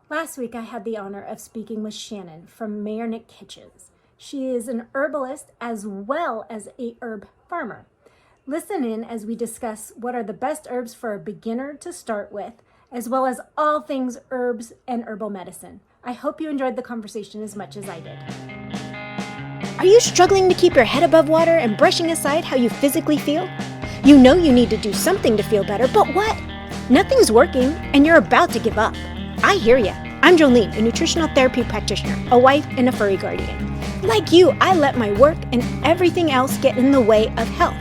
Last week, I had the honor of speaking with Shannon from Mayernik Kitchens. She is an herbalist as well as a herb farmer. Listen in as we discuss what are the best herbs for a beginner to start with, as well as all things herbs and herbal medicine. I hope you enjoyed the conversation as much as I did. Are you struggling to keep your head above water and brushing aside how you physically feel? You know you need to do something to feel better, but what? Nothing's working, and you're about to give up. I hear ya. I'm Jolene, a nutritional therapy practitioner, a wife, and a furry guardian. Like you, I let my work and everything else get in the way of health,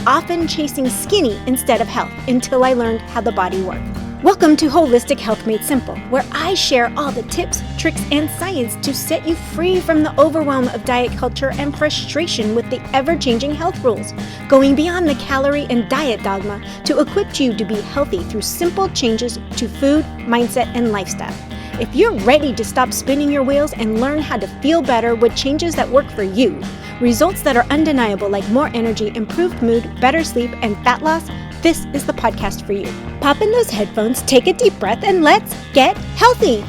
often chasing skinny instead of health until I learned how the body worked. Welcome to Holistic Health Made Simple, where I share all the tips, tricks, and science to set you free from the overwhelm of diet culture and frustration with the ever-changing health rules, going beyond the calorie and diet dogma to equip you to be healthy through simple changes to food, mindset, and lifestyle. If you're ready to stop spinning your wheels and learn how to feel better with changes that work for you, results that are undeniable like more energy, improved mood, better sleep, and fat loss, this is the podcast for you. Pop in those headphones, take a deep breath, and let's get healthy.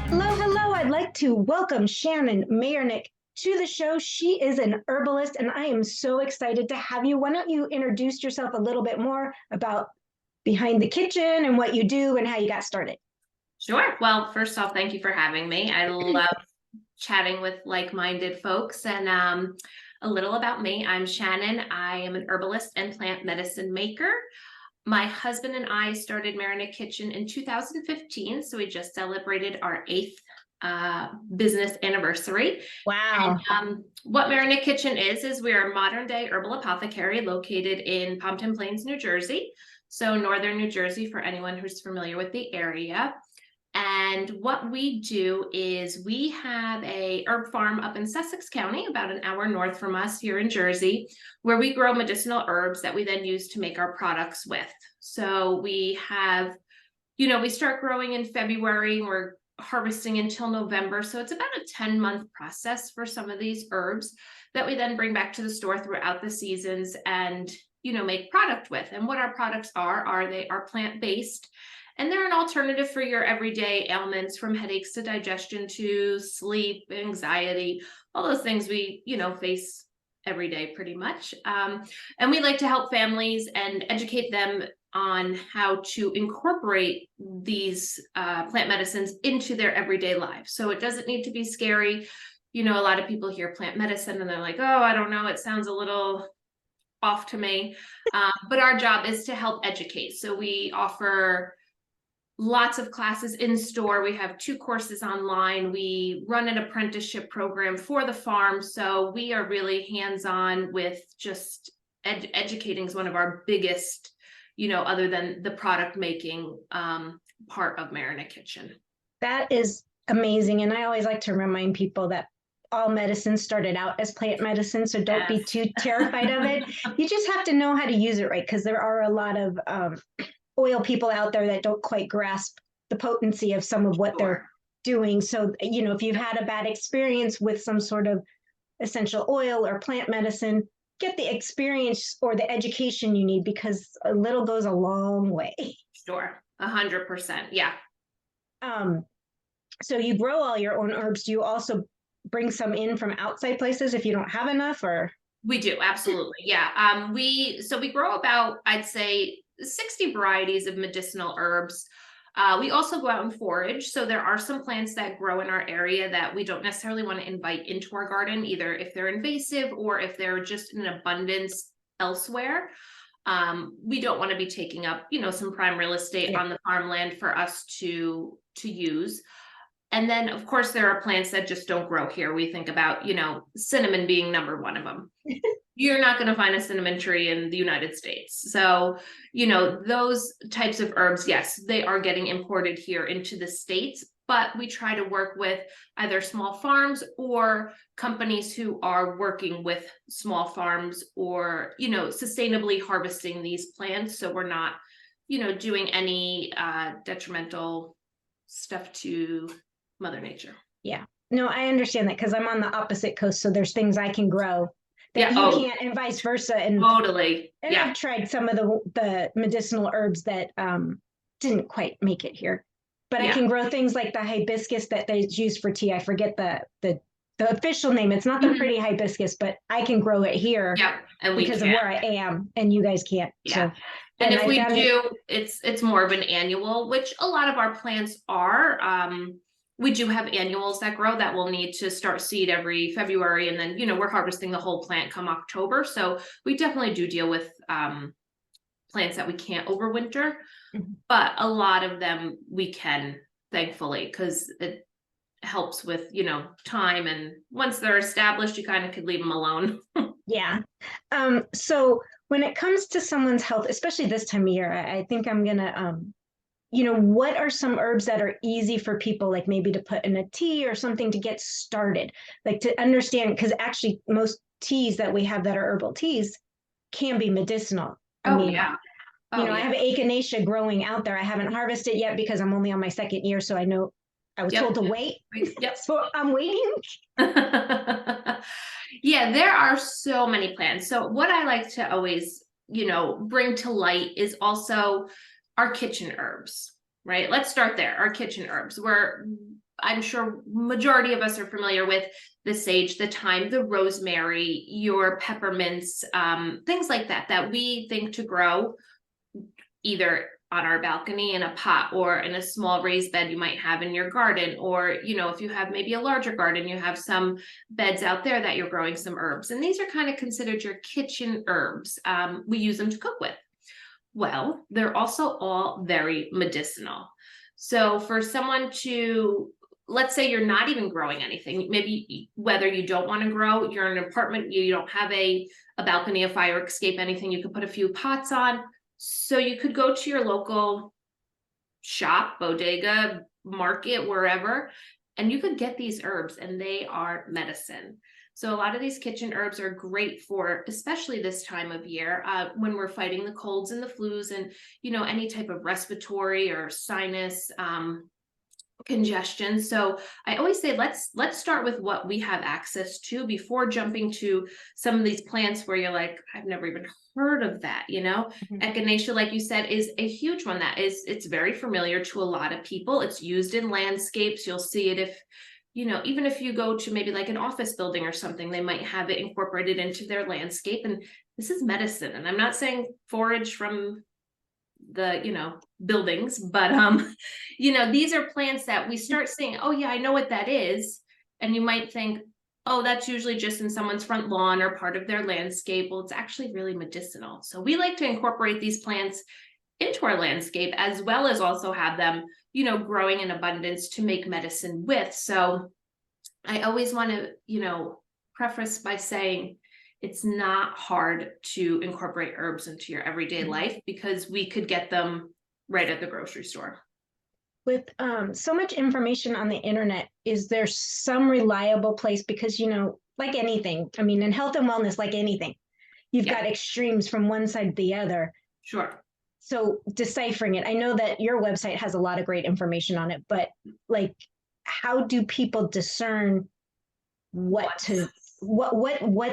Hello. I'd like to welcome Shannon Mayernik to the show. She is an herbalist, and I am so excited to have you. Why don't you introduce yourself a little bit more about behind the kitchen and what you do and how you got started? Sure. Well, first off, thank you for having me. I love chatting with like-minded folks. And a little about me. I'm Shannon. I am an herbalist and plant medicine maker. My husband and I started Mayernik Kitchen in 2015. So we just celebrated our eighth business anniversary. Wow. And what Mayernik Kitchen is we are a modern day herbal apothecary located in Pompton Plains, New Jersey. So northern New Jersey for anyone who's familiar with the area. And what we do is we have a herb farm up in Sussex County, about an hour north from us here in Jersey, where we grow medicinal herbs that we then use to make our products with. So we have, we start growing in February and we're harvesting until November. So it's about a 10-month process for some of these herbs that we then bring back to the store throughout the seasons and, make product with. And what our products are they are plant-based. And they're an alternative for your everyday ailments, from headaches to digestion to sleep, anxiety, all those things we, face every day pretty much. And we like to help families and educate them on how to incorporate these plant medicines into their everyday life. So it doesn't need to be scary. A lot of people hear plant medicine and they're like, oh, I don't know, it sounds a little off to me. But our job is to help educate. So we offer lots of classes in store. We have 2 courses online. We run an apprenticeship program for the farm. So we are really hands-on with just educating is one of our biggest, other than the product making part of Mayernik Kitchen. That is amazing. And I always like to remind people that all medicine started out as plant medicine. So don't be too terrified of it. You just have to know how to use it right, because there are a lot of oil people out there that don't quite grasp the potency of some of what they're doing. So, if you've had a bad experience with some sort of essential oil or plant medicine, get the experience or the education you need, because a little goes a long way. Sure. 100%. Yeah. So you grow all your own herbs. Do you also bring some in from outside places if you don't have enough, or? We do. Absolutely. Yeah. We grow about, I'd say, 60 varieties of medicinal herbs. We also go out and forage. So there are some plants that grow in our area that we don't necessarily want to invite into our garden, either if they're invasive or if they're just in abundance elsewhere. We don't want to be taking up, some prime real estate on the farmland for us to use. And then, of course, there are plants that just don't grow here. We think about, cinnamon being number one of them. You're not going to find a cinnamon tree in the United States. So, those types of herbs, yes, they are getting imported here into the States, but we try to work with either small farms or companies who are working with small farms or, sustainably harvesting these plants. So we're not, doing any detrimental stuff to Mother Nature. Yeah. No, I understand that, because I'm on the opposite coast. So there's things I can grow that you can't, and vice versa. And totally. And I've tried some of the medicinal herbs that didn't quite make it here. but I can grow things like the hibiscus that they use for tea. I forget the official name. It's not the pretty hibiscus, but I can grow it here and because of where I am, and you guys can't. Yeah. So, and if we do, it's more of an annual, which a lot of our plants are. We do have annuals that grow that will need to start seed every February, and then we're harvesting the whole plant come October. So we definitely do deal with plants that we can't overwinter, but a lot of them we can, thankfully, because it helps with time, and once they're established, you kind of could leave them alone. Yeah. So when it comes to someone's health, especially this time of year, I think I'm gonna what are some herbs that are easy for people, like maybe to put in a tea or something to get started, like to understand, because actually most teas that we have that are herbal teas can be medicinal. I mean, I have echinacea growing out there. I haven't harvested yet because I'm only on my second year. So I know I was told to wait. So I'm waiting. Yeah, there are so many plants. So what I like to always, bring to light is also our kitchen herbs, right? Let's start there. Our kitchen herbs, where I'm sure majority of us are familiar with the sage, the thyme, the rosemary, your peppermints, things like that, that we think to grow either on our balcony in a pot or in a small raised bed you might have in your garden, or if you have maybe a larger garden, you have some beds out there that you're growing some herbs, and these are kind of considered your kitchen herbs. We use them to cook with. Well, they're also all very medicinal. So for someone to, let's say you're not even growing anything, maybe whether you don't want to grow, you're in an apartment, you don't have a balcony, a fire escape, anything, you could put a few pots on. So you could go to your local shop, bodega, market, wherever, and you could get these herbs, and they are medicine. So a lot of these kitchen herbs are great for, especially this time of year, when we're fighting the colds and the flus and, any type of respiratory or sinus congestion. So I always say, let's start with what we have access to before jumping to some of these plants where you're like, I've never even heard of that. Echinacea, like you said, is a huge one. It's very familiar to a lot of people. It's used in landscapes. You'll see it if, even if you go to maybe like an office building or something, they might have it incorporated into their landscape. And this is medicine. And I'm not saying forage from the buildings, but these are plants that we start saying, oh yeah, I know what that is. And you might think, oh, that's usually just in someone's front lawn or part of their landscape. Well, it's actually really medicinal. So we like to incorporate these plants into our landscape, as well as also have them growing in abundance to make medicine with. So I always want to preface by saying it's not hard to incorporate herbs into your everyday life, because we could get them right at the grocery store. With so much information on the internet, is there some reliable place? Because, like anything, I mean, in health and wellness, like anything, you've got extremes from one side to the other. Sure. So deciphering it, I know that your website has a lot of great information on it, but like, how do people discern what's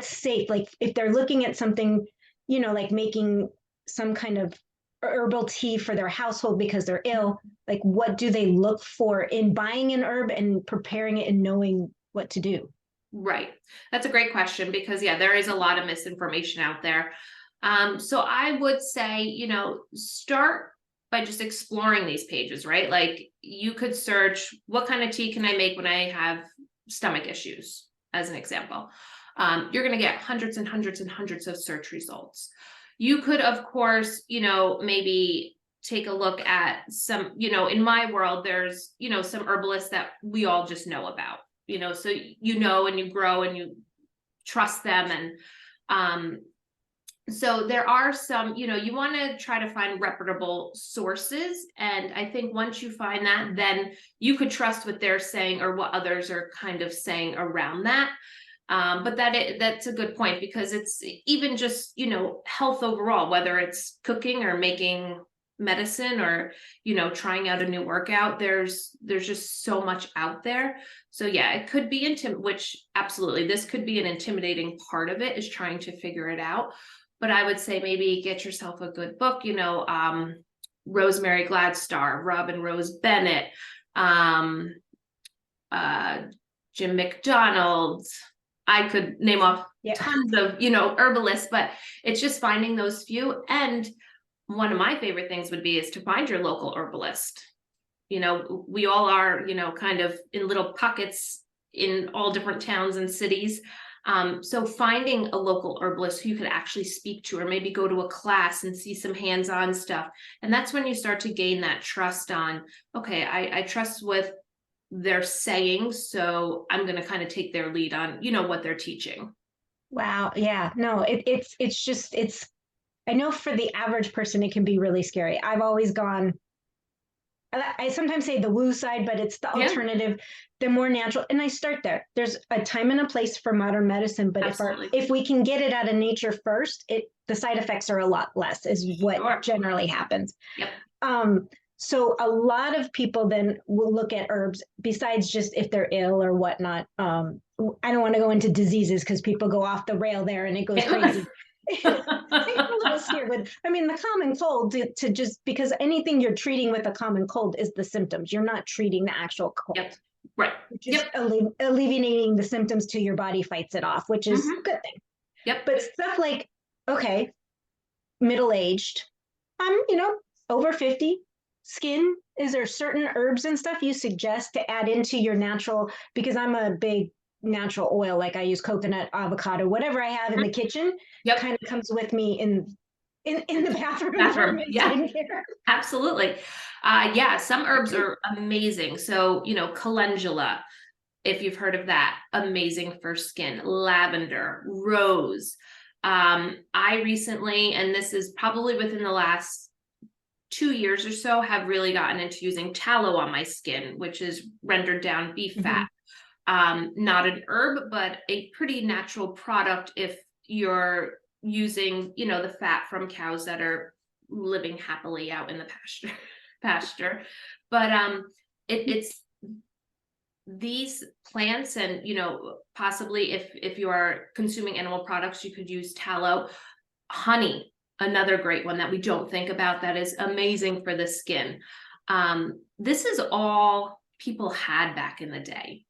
safe? Like if they're looking at something, like making some kind of herbal tea for their household because they're ill, like what do they look for in buying an herb and preparing it and knowing what to do? Right. That's a great question, because there is a lot of misinformation out there. So I would say, start by just exploring these pages, right? Like you could search, what kind of tea can I make when I have stomach issues, as an example. You're going to get hundreds and hundreds and hundreds of search results. You could, of course, maybe take a look at some, in my world, there's, some herbalists that we all just know about, so and you grow and you trust them. And so there are some, you want to try to find reputable sources. And I think once you find that, then you could trust what they're saying or what others are kind of saying around that. But that's a good point, because it's even just, health overall, whether it's cooking or making medicine or, trying out a new workout, there's just so much out there. So it could be which absolutely, this could be an intimidating part of it, is trying to figure it out. But I would say maybe get yourself a good book, Rosemary Gladstar, Robin Rose Bennett, Jim McDonald. I could name off tons of, herbalists, but it's just finding those few. And one of my favorite things would be is to find your local herbalist. We all are, kind of in little pockets in all different towns and cities. So finding a local herbalist who you could actually speak to, or maybe go to a class and see some hands-on stuff. And that's when you start to gain that trust on, okay, I trust what they're saying, so I'm going to kind of take their lead on, what they're teaching. Wow. Yeah. No, I know for the average person, it can be really scary. I've always gone, I sometimes say the woo side, but it's the alternative, the more natural. And I start there. There's a time and a place for modern medicine, but if we can get it out of nature first, the side effects are a lot less, is what generally happens. Yep. So a lot of people then will look at herbs besides just if they're ill or whatnot. I don't want to go into diseases because people go off the rail there and it goes crazy. I'm a little scared with, the common cold to just, because anything you're treating with a common cold is the symptoms. You're not treating the actual cold. Yep. Right. Just alleviating the symptoms till your body fights it off, which is a good thing. Yep. But stuff like, okay, middle-aged, I'm, over 50, skin, is there certain herbs and stuff you suggest to add into your natural, because I'm a big natural oil, like I use coconut, avocado, whatever I have in the kitchen, kind of comes with me in the bathroom. Yeah, absolutely. Some herbs are amazing. So, calendula, if you've heard of that, amazing for skin. Lavender, rose. I recently, and this is probably within the last 2 years or so, have really gotten into using tallow on my skin, which is rendered down beef fat. Not an herb, but a pretty natural product if you're using, the fat from cows that are living happily out in the pasture. But it's these plants, and possibly if you are consuming animal products, you could use tallow. Honey, another great one that we don't think about, that is amazing for the skin. This is all people had back in the day.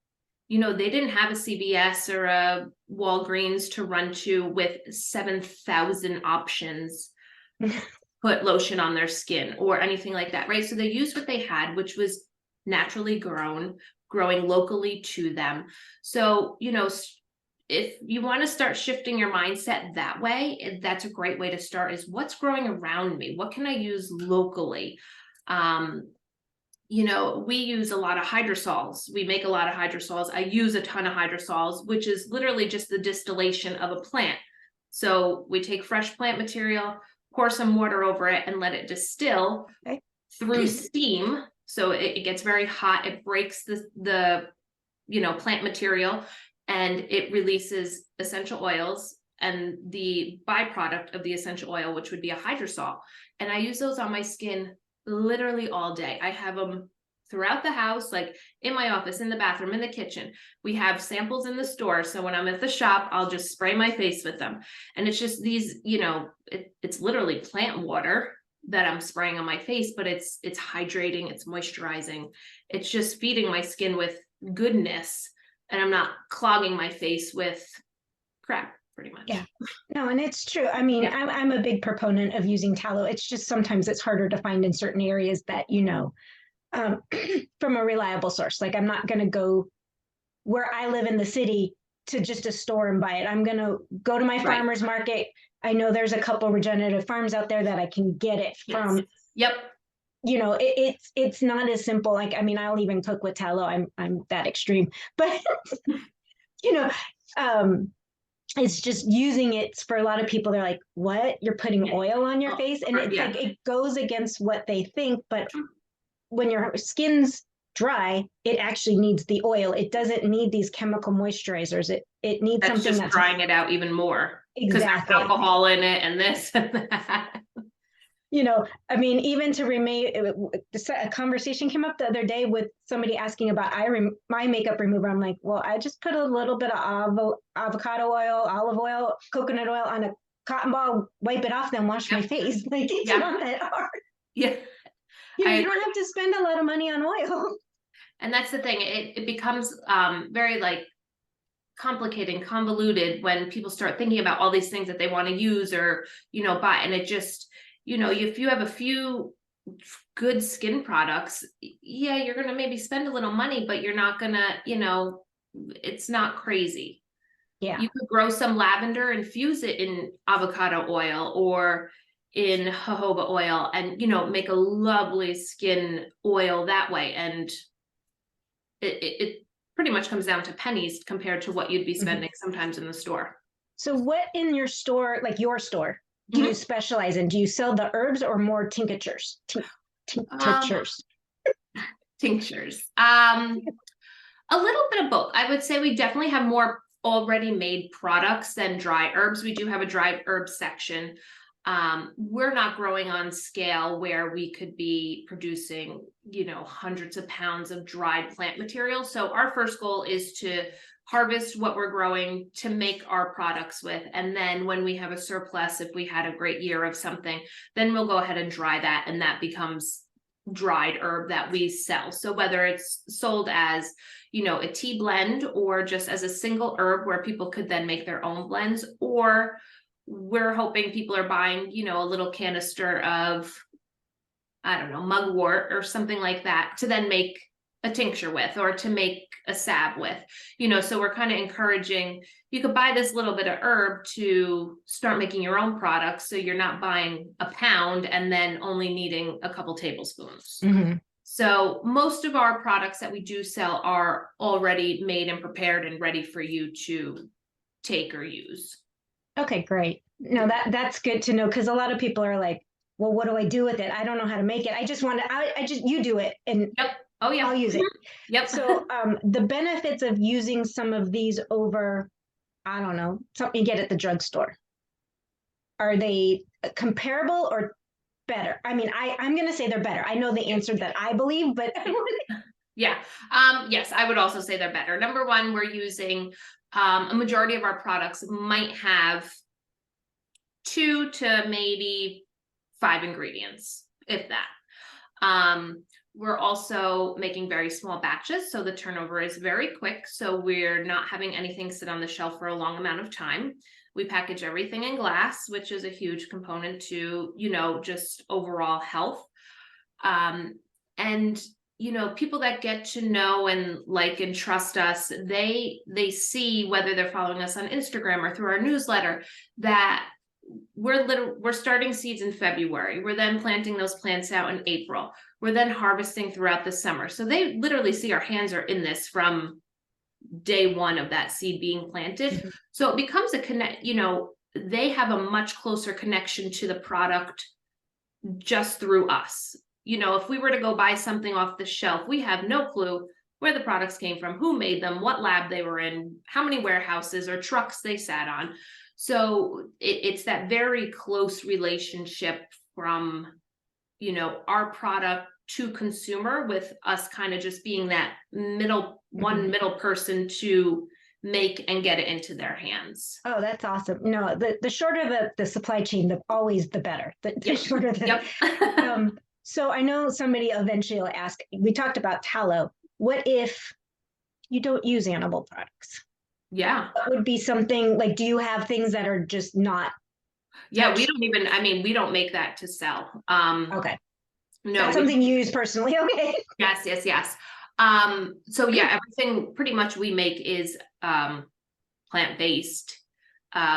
They didn't have a CVS or a Walgreens to run to with 7,000 options put lotion on their skin or anything like that, right? So they used what they had, which was naturally growing locally to them. So, if you want to start shifting your mindset that way, that's a great way to start, is what's growing around me? What can I use locally? We use a lot of hydrosols. We make a lot of hydrosols. I use a ton of hydrosols, which is literally just the distillation of a plant. So we take fresh plant material, pour some water over it, and let it distill through steam. So it gets very hot. It breaks the plant material, and it releases essential oils and the byproduct of the essential oil, which would be a hydrosol. And I use those on my skin literally all day. I have them throughout the house, like in my office, in the bathroom, in the kitchen. We have samples in the store. So when I'm at the shop, I'll just spray my face with them. And it's just these, it's literally plant water that I'm spraying on my face, but it's hydrating, it's moisturizing. It's just feeding my skin with goodness. And I'm not clogging my face with crap, pretty much. Yeah. No, and it's true. I'm a big proponent of using tallow. It's just sometimes it's harder to find in certain areas that, from a reliable source. Like, I'm not going to go where I live in the city to just a store and buy it. I'm going to go to my farmer's market. I know there's a couple regenerative farms out there that I can get it from. Yep. It's not as simple. Like, I'll even cook with tallow. I'm that extreme, but it's just using it for a lot of people. They're like, what? You're putting oil on your face? And it's like, it goes against what they think. But when your skin's dry, it actually needs the oil. It doesn't need these chemical moisturizers. It needs something that's drying it out even more. Exactly. Because there's alcohol in it and this and that. Even to remain, a conversation came up the other day with somebody asking about my makeup remover. I'm like, well, I just put a little bit of avocado oil, olive oil, coconut oil on a cotton ball, wipe it off, then wash my face. Like, it's not that hard. Yeah. You don't have to spend a lot of money on oil. And that's the thing. It becomes very like complicated and convoluted when people start thinking about all these things that they want to use or, buy. And it just, if you have a few good skin products, yeah, you're going to maybe spend a little money, but you're not going to, it's not crazy. Yeah. You could grow some lavender, infuse it in avocado oil or in jojoba oil and, make a lovely skin oil that way. And it pretty much comes down to pennies compared to what you'd be spending sometimes in the store. So what in your store, like your store, do you specialize in? Do you sell the herbs or more tinctures? Tinctures. Tinctures. A little bit of both. I would say we definitely have more already made products than dry herbs. We do have a dry herb section. We're not growing on scale where we could be producing, hundreds of pounds of dried plant material. So our first goal is to harvest what we're growing to make our products with. And then when we have a surplus, if we had a great year of something, then we'll go ahead and dry that. And that becomes dried herb that we sell. So whether it's sold as, a tea blend or just as a single herb where people could then make their own blends, or we're hoping people are buying, a little canister of, I don't know, mugwort or something like that to then make a tincture with or to make a salve with, so we're kind of encouraging, you could buy this little bit of herb to start making your own products. So you're not buying a pound and then only needing a couple tablespoons. So most of our products that we do sell are already made and prepared and ready for you to take or use. Okay, great. No, that's good to know, because a lot of people are like, well, what do I do with it? I don't know how to make it. I just want to, you do it and Yep. Oh yeah. I'll use it. Yep. So the benefits of using some of these over, I don't know, something you get at the drugstore, are they comparable or better? I mean, I'm going to say they're better. I know the answer that I believe, but yeah. Yes, I would also say they're better. Number one, we're using a majority of our products might have 2 to maybe 5 ingredients, if that. We're also making very small batches, so the turnover is very quick. So we're not having anything sit on the shelf for a long amount of time. We package everything in glass, which is a huge component to, just overall health. And people that get to know and like and trust us, they see, whether they're following us on Instagram or through our newsletter, that we're starting seeds in February. We're then planting those plants out in April. We're then harvesting throughout the summer. So they literally see our hands are in this from day one of that seed being planted. So it becomes a connect, they have a much closer connection to the product just through us. If we were to go buy something off the shelf, we have no clue where the products came from, who made them, what lab they were in, how many warehouses or trucks they sat on. So it's that very close relationship from, our product to consumer, with us kind of just being that middle person to make and get it into their hands. Oh, that's awesome. No, the shorter the supply chain, always the better. The shorter the so I know somebody eventually will ask, we talked about tallow. What if you don't use animal products? Yeah. What would be something like, do you have things that are just not? Yeah, we don't make that to sell. Okay. No. That's something you use personally. Okay. Yes. So yeah, everything pretty much we make is plant-based.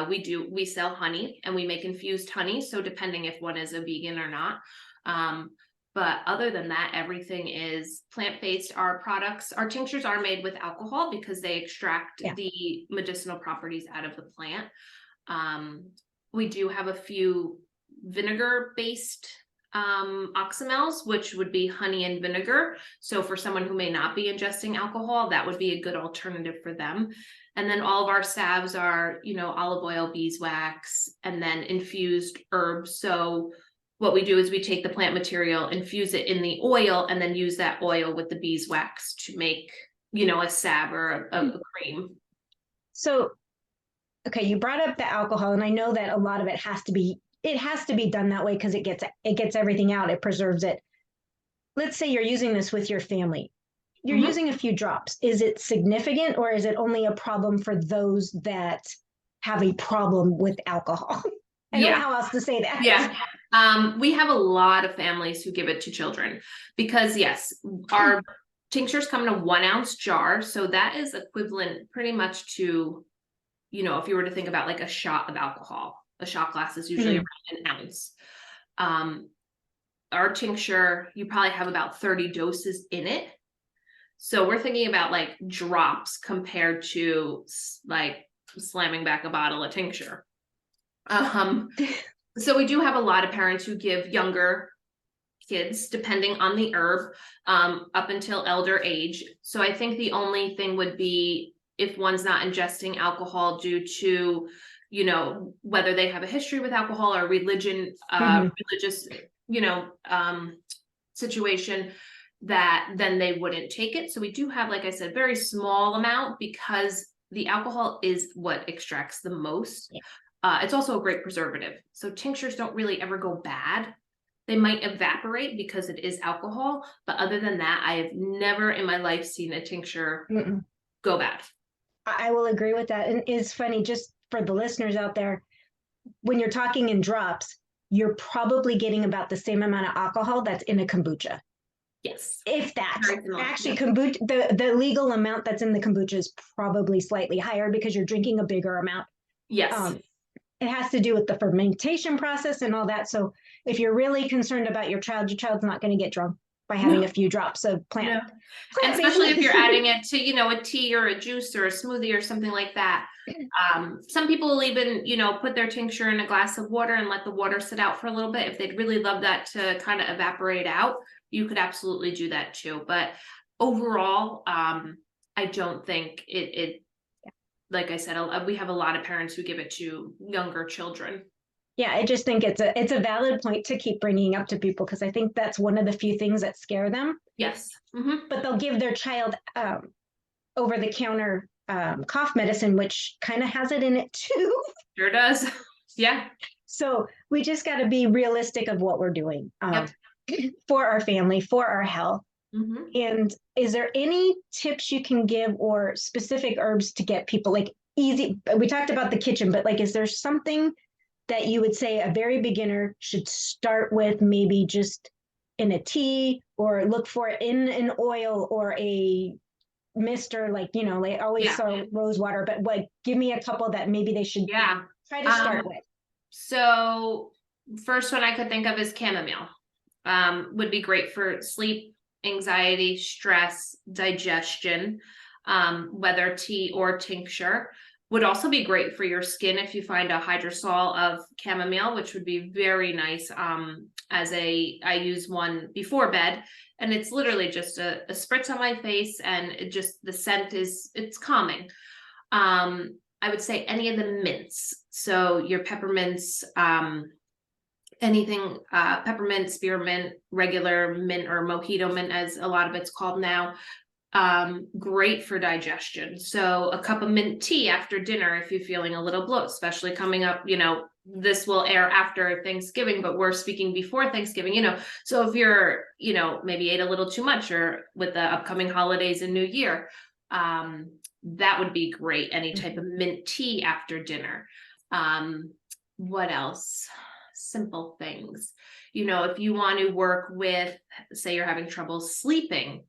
We sell honey and we make infused honey. So depending if one is a vegan or not. But other than that, everything is plant-based. Our products, our tinctures are made with alcohol because they extract the medicinal properties out of the plant. We do have a few vinegar-based oxymels, which would be honey and vinegar. So for someone who may not be ingesting alcohol, that would be a good alternative for them. And then all of our salves are, olive oil, beeswax, and then infused herbs. So what we do is we take the plant material, infuse it in the oil, and then use that oil with the beeswax to make, a salve or a cream. So, okay, you brought up the alcohol, and I know that a lot of it has to be done that way because it gets everything out, it preserves it. let's say you're using this with your family. You're Mhm. using a few drops. Is it significant, or is it only a problem for those that have a problem with alcohol? I don't know Yeah. how else to say that. Yeah. We have a lot of families who give it to children because yes, our tinctures come in a 1 ounce jar. So that is equivalent pretty much to, if you were to think about like a shot of alcohol, a shot glass is usually around an ounce. Our tincture, you probably have about 30 doses in it. So we're thinking about like drops compared to like slamming back a bottle of tincture. So we do have a lot of parents who give younger kids, depending on the herb, up until elder age. So I think the only thing would be if one's not ingesting alcohol due to, whether they have a history with alcohol or religious, situation, that then they wouldn't take it. So we do have, like I said, very small amount because the alcohol is what extracts the most. Yeah. It's also a great preservative. So tinctures don't really ever go bad. They might evaporate because it is alcohol. But other than that, I have never in my life seen a tincture go bad. I will agree with that. And it's funny, just for the listeners out there, when you're talking in drops, you're probably getting about the same amount of alcohol that's in a kombucha. Yes. If that. Actually, Yeah. kombucha, the legal amount that's in the kombucha is probably slightly higher because you're drinking a bigger amount. Yes. It has to do with the fermentation process and all that. So if you're really concerned about your child's not going to get drunk by having a few drops of plant. No. And especially if you're adding it to, a tea or a juice or a smoothie or something like that. Some people will even, put their tincture in a glass of water and let the water sit out for a little bit. If they'd really love that to kind of evaporate out, you could absolutely do that too. But overall, I don't think it like I said, we have a lot of parents who give it to younger children. Yeah, I just think it's a valid point to keep bringing up to people because I think that's one of the few things that scare them. Yes. But they'll give their child over-the-counter cough medicine, which kind of has it in it too. Sure does. Yeah. So we just got to be realistic of what we're doing for our family, for our health. And is there any tips you can give or specific herbs to get people like easy? We talked about the kitchen, but like, is there something that you would say a very beginner should start with, maybe just in a tea or look for it in an oil or a mist, or like, they always saw rose water, but like, give me a couple that maybe they should try to start with. So first one I could think of is chamomile. Would be great for sleep, anxiety, stress, digestion, whether tea or tincture. Would also be great for your skin if you find a hydrosol of chamomile, which would be very nice. I use one before bed, and it's literally just a spritz on my face, and the scent it's calming. I would say any of the mints. So your peppermints, anything, peppermint, spearmint, regular mint, or mojito mint, as a lot of it's called now. Great for digestion. So a cup of mint tea after dinner, if you're feeling a little bloat, especially coming up, this will air after Thanksgiving, but we're speaking before Thanksgiving, so if you're, maybe ate a little too much, or with the upcoming holidays and New Year, that would be great. Any type of mint tea after dinner. What else? Simple things. If you want to work with, say you're having trouble sleeping,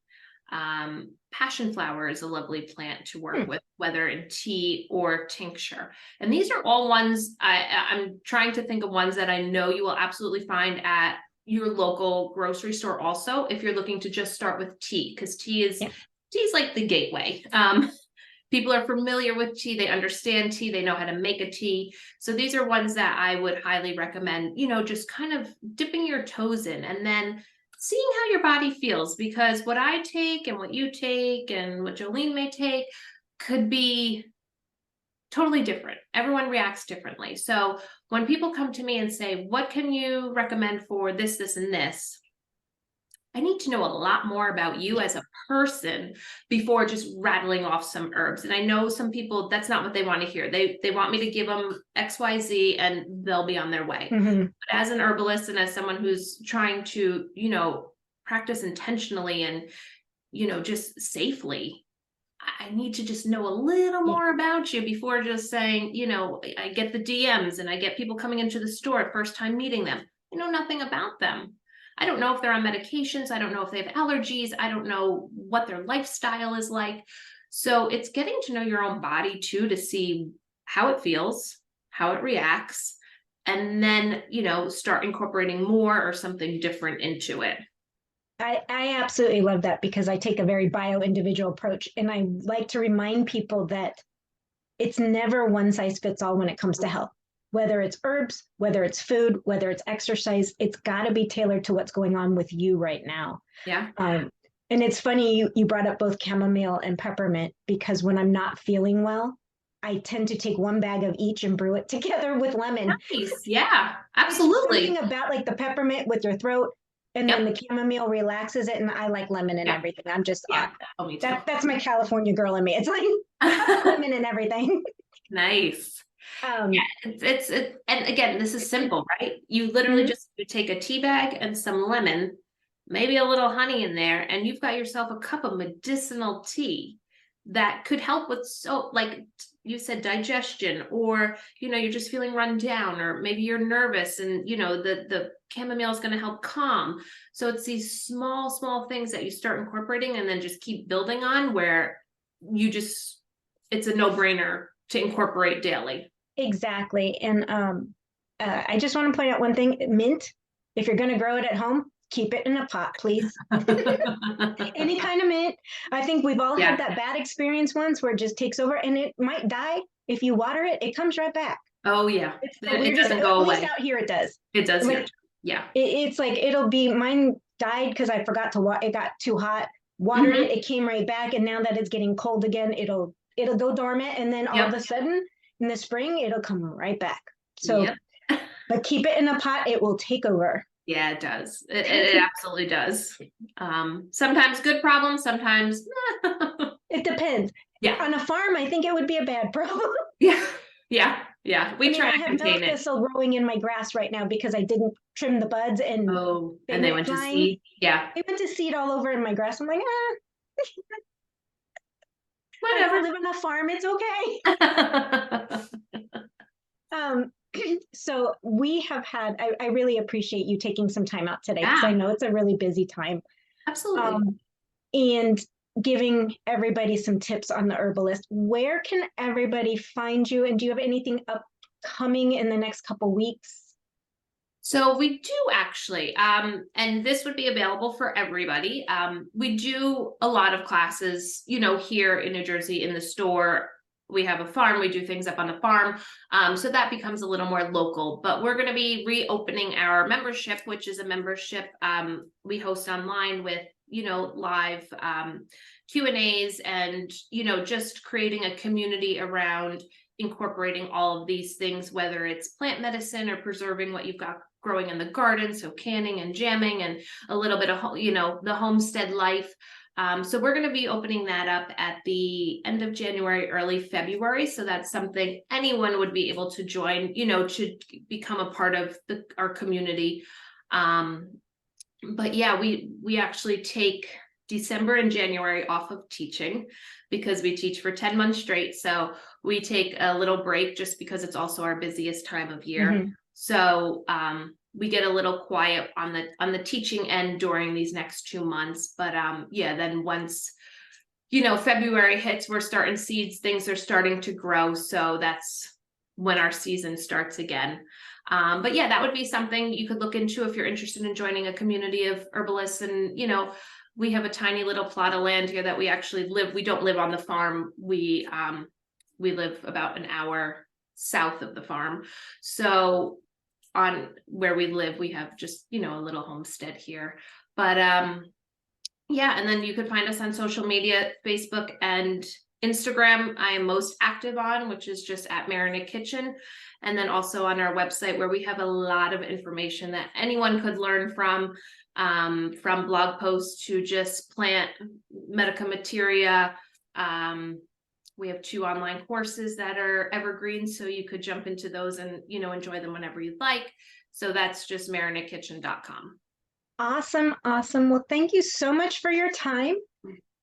passion flower is a lovely plant to work with, whether in tea or tincture. And these are all ones I'm trying to think of ones that I know you will absolutely find at your local grocery store also, if you're looking to just start with tea, because tea is like the gateway. People are familiar with tea, they understand tea, they know how to make a tea. So these are ones that I would highly recommend, just kind of dipping your toes in and then seeing how your body feels, because what I take and what you take and what Jolene may take could be totally different. Everyone reacts differently. So when people come to me and say, what can you recommend for this, this, and this? I need to know a lot more about you as a person before just rattling off some herbs. And I know some people, that's not what they want to hear. They want me to give them X, Y, Z, and they'll be on their way. But as an herbalist and as someone who's trying to, practice intentionally and, just safely, I need to just know a little more about you before just saying, I get the DMs and I get people coming into the store, first time meeting them. I know nothing about them. I don't know if they're on medications. I don't know if they have allergies. I don't know what their lifestyle is like. So it's getting to know your own body too, to see how it feels, how it reacts, and then, start incorporating more or something different into it. I absolutely love that because I take a very bio-individual approach, and I like to remind people that it's never one size fits all when it comes to health. Whether it's herbs, whether it's food, whether it's exercise, it's got to be tailored to what's going on with you right now. Yeah. And it's funny you brought up both chamomile and peppermint, because when I'm not feeling well, I tend to take one bag of each and brew it together with lemon. Nice. Yeah, absolutely. There's something about like the peppermint with your throat, and then the chamomile relaxes it, and I like lemon and everything. I'm just oh, me too. That's my California girl in me. It's like lemon and everything. Nice. It's and again, this is simple, right? You literally just take a tea bag and some lemon, maybe a little honey in there, and you've got yourself a cup of medicinal tea that could help with, so like you said, digestion, or you're just feeling run down, or maybe you're nervous, and the chamomile is going to help calm. So it's these small things that you start incorporating and then just keep building on, where it's a no-brainer to incorporate daily. Exactly. And I just want to point out one thing: mint, if you're going to grow it at home, keep it in a pot, please. Any kind of mint. I think we've all had that bad experience once where it just takes over, and it might die. If you water it, it comes right back. Oh yeah. It doesn't go away. At least out here it does. It does. Like, yeah. It's like, mine died because I forgot to water. It got too hot. Watered it. It came right back. And now that it's getting cold again, it'll go dormant. And then all of a sudden in the spring, it'll come right back. So, but keep it in a pot. It will take over. Yeah, it does. It absolutely does. Sometimes good problems, sometimes. It depends. Yeah. On a farm, I think it would be a bad problem. Yeah. We try to contain it. I have milk thistle growing in my grass right now because I didn't trim the buds, and they went to seed. Yeah. They went to seed all over in my grass. I'm like, whatever. I live on a farm. It's okay. So we have had, I really appreciate you taking some time out today, because I know it's a really busy time. Absolutely. And giving everybody some tips on the herbalist. Where can everybody find you? And do you have anything upcoming in the next couple weeks? So we do actually, and this would be available for everybody. We do a lot of classes, here in New Jersey in the store. We have a farm, we do things up on the farm. So that becomes a little more local, but we're going to be reopening our membership, which is a membership we host online with, live Q&As, and, just creating a community around incorporating all of these things, whether it's plant medicine or preserving what you've got growing in the garden. So canning and jamming and a little bit of, the homestead life. So we're going to be opening that up at the end of January, early February. So that's something anyone would be able to join, to become a part of our community. But yeah, we actually take December and January off of teaching because we teach for 10 months straight. So we take a little break just because it's also our busiest time of year. So we get a little quiet on the teaching end during these next 2 months. But then once, February hits, we're starting seeds, things are starting to grow. So that's when our season starts again. But yeah, that would be something you could look into if you're interested in joining a community of herbalists. And, we have a tiny little plot of land here that we actually live. We don't live on the farm. We live about an hour south of the farm. So on where we live, we have just, a little homestead here. But and then you could find us on social media, Facebook and Instagram. I am most active on, which is just at Mayernik Kitchen. And then also on our website, where we have a lot of information that anyone could learn from blog posts to just plant medica materia. We have 2 online courses that are evergreen, so you could jump into those and, enjoy them whenever you'd like. So that's just MayernikKitchen.com. Awesome. Awesome. Well, thank you so much for your time.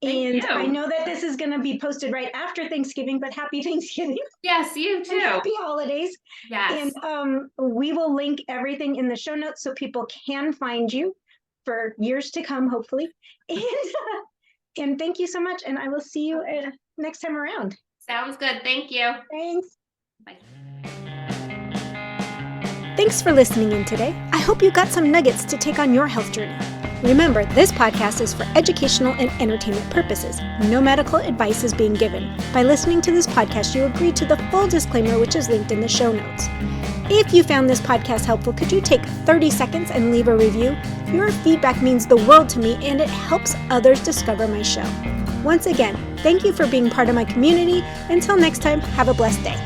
Thank And you. I know that this is going to be posted right after Thanksgiving, but happy Thanksgiving Yes, you and too. happy holidays. Yes. And we will link everything in the show notes so people can find you for years to come, hopefully. And thank you so much. And I will see you next time around. Sounds good. Thank you. Thanks. Bye. Thanks for listening in today. I hope you got some nuggets to take on your health journey. Remember, this podcast is for educational and entertainment purposes. No medical advice is being given. By listening to this podcast, you agree to the full disclaimer, which is linked in the show notes. If you found this podcast helpful, could you take 30 seconds and leave a review? Your feedback means the world to me, and it helps others discover my show. Once again, thank you for being part of my community. Until next time, have a blessed day.